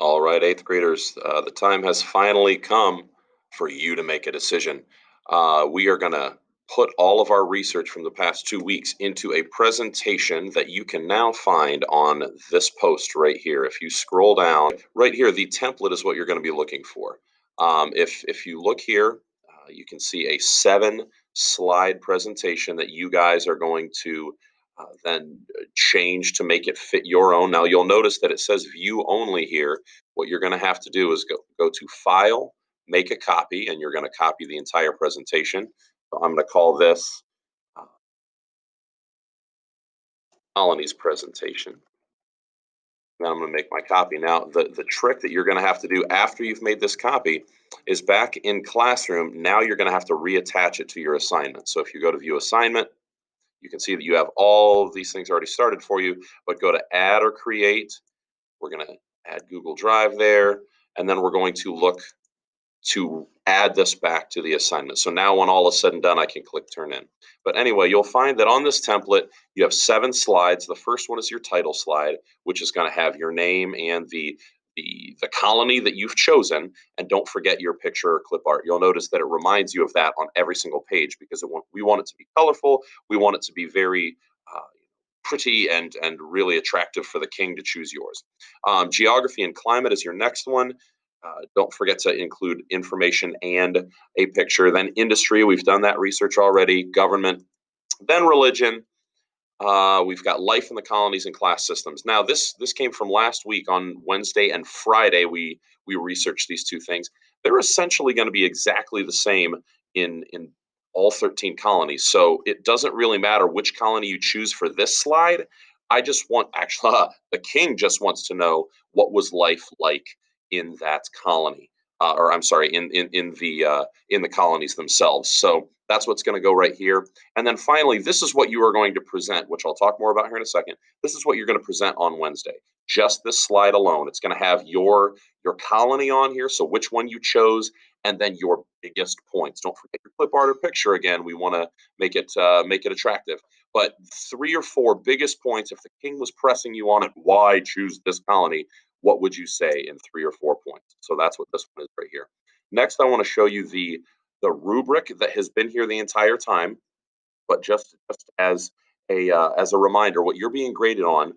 All right, eighth graders, the time has finally come for you to make a decision. We are going to put all of our research from the past 2 weeks into a presentation that you can now find on this post right here. If you scroll down right here, the template is what you're going to be looking for. If you look here, you can see a 7 slide presentation that you guys are going to then change to make it fit your own. Now you'll notice that it says view only here. What you're going to have to do is go to File, make a copy, and you're going to copy the entire presentation. So I'm going to call this uh, Colonies presentation. Now I'm going to make my copy. Now the trick that you're going to have to do after you've made this copy is back in Classroom. Now you're going to have to reattach it to your assignment. So if you go to View Assignment, you can see that you have all of these things already started for you. But go to Add or Create. We're going to add Google Drive there, and then we're going to look to add this back to the assignment. So now when all is said and done, I can click turn in. But anyway, you'll find that on this template, you have 7 slides. The first one is your title slide, which is going to have your name and the colony that you've chosen. And don't forget your picture or clip art. You'll notice that it reminds you of that on every single page because we want it to be colorful. We want it to be very uh, pretty and really attractive for the king to choose yours. Geography and climate is your next one. Don't forget to include information and a picture. Then industry, we've done that research already. Government, then religion. We've got life in the colonies and class systems. Now, this came from last week on Wednesday and Friday. We researched these 2 things. They're essentially going to be exactly the same in all 13 colonies. So it doesn't really matter which colony you choose for this slide. I just want actually the king just wants to know what was life like in that colony, or I'm sorry, in the colonies themselves. So that's what's going to go right here. And then finally, this is what you are going to present, which I'll talk more about here in a second. This is what you're going to present on Wednesday. Just this slide alone. It's going to have your colony on here, so which one you chose, and then your biggest points. Don't forget your clip art or picture. Again, we want to make it attractive. But 3 or 4 biggest points. If the king was pressing you on it, why choose this colony? What would you say in 3 or 4 points? So that's what this one is right here. Next, I want to show you the rubric that has been here the entire time, but just as a reminder, what you're being graded on,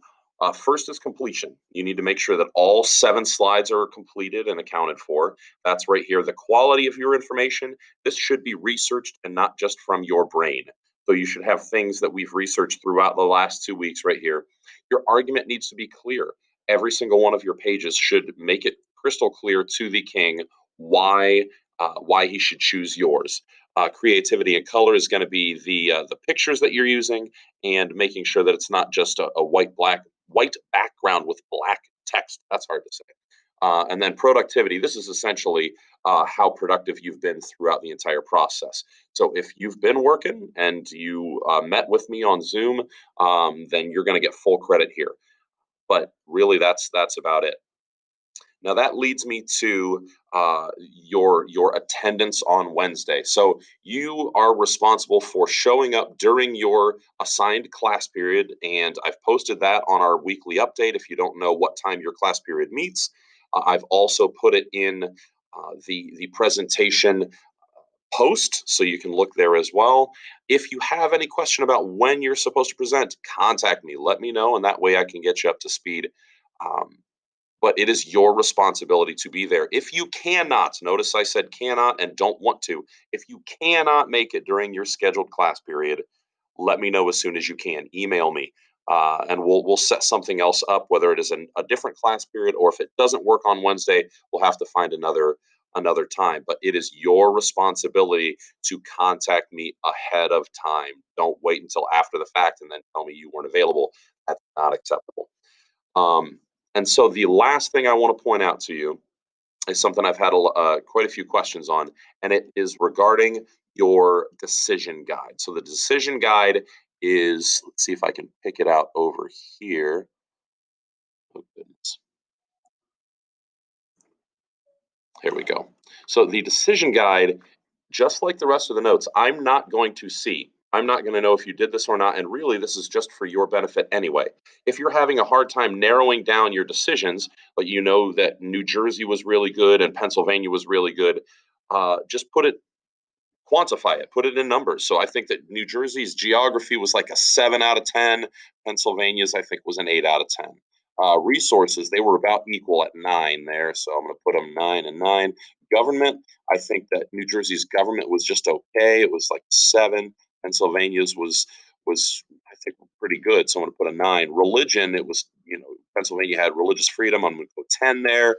first is completion. You need to make sure that all 7 slides are completed and accounted for. That's right here. The quality of your information, this should be researched and not just from your brain. So you should have things that we've researched throughout the last 2 weeks right here. Your argument needs to be clear. Every single one of your pages should make it crystal clear to the king why he should choose yours. Creativity and color is going to be the pictures that you're using, and making sure that it's not just a white background with black text. That's hard to say. And then productivity. This is essentially how productive you've been throughout the entire process. So if you've been working and you met with me on Zoom, then you're going to get full credit here. But really, that's about it. Now that leads me to your attendance on Wednesday. So you are responsible for showing up during your assigned class period, and I've posted that on our weekly update. If you don't know what time your class period meets, I've also put it in the presentation post, so you can look there as well. If you have any question about when you're supposed to present, contact me. Let me know, and that way I can get you up to speed. Um, but it is your responsibility to be there. If you cannot, notice I said cannot and don't want to. If you cannot make it during your scheduled class period, let me know as soon as you can. Email me, and we'll set something else up, whether it is a different class period or if it doesn't work on Wednesday, we'll have to find another time. But it is your responsibility to contact me ahead of time. Don't wait until after the fact and then tell me you weren't available. That's not acceptable. Um, and so the last thing I want to point out to you is something I've had quite a few questions on, and it is regarding your decision guide. So the decision guide is, let's see if I can pick it out over here. Oh, goodness. Here we go. So the decision guide, just like the rest of the notes, I'm not going to see. I'm not going to know if you did this or not. And really, this is just for your benefit anyway. If you're having a hard time narrowing down your decisions, but you know that New Jersey was really good and Pennsylvania was really good, just quantify it, put it in numbers. So I think that New Jersey's geography was like a 7 out of 10. Pennsylvania's, I think, was an 8 out of 10. Resources, they were about equal at nine there. So I'm going to put them 9 and 9. Government, I think that New Jersey's government was just okay. It was like 7. Pennsylvania's was I think pretty good. So I'm going to put a 9. Religion, it was Pennsylvania had religious freedom. I'm going to put 10 there.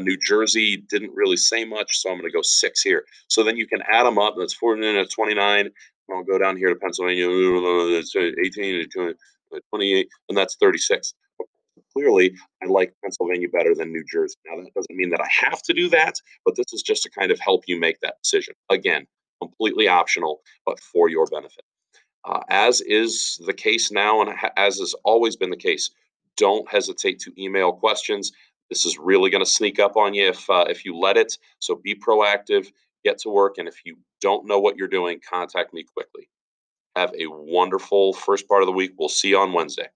New Jersey didn't really say much, so I'm going to go 6 here. So then you can add them up. That's 49, that's 29. I'll go down here to Pennsylvania. It's 18, 28, and that's 36. Clearly, I like Pennsylvania better than New Jersey. Now, that doesn't mean that I have to do that, but this is just to kind of help you make that decision. Again, completely optional, but for your benefit. As is the case now, and as has always been the case, don't hesitate to email questions. This is really going to sneak up on you if you let it. So be proactive, get to work, and if you don't know what you're doing, contact me quickly. Have a wonderful first part of the week. We'll see you on Wednesday.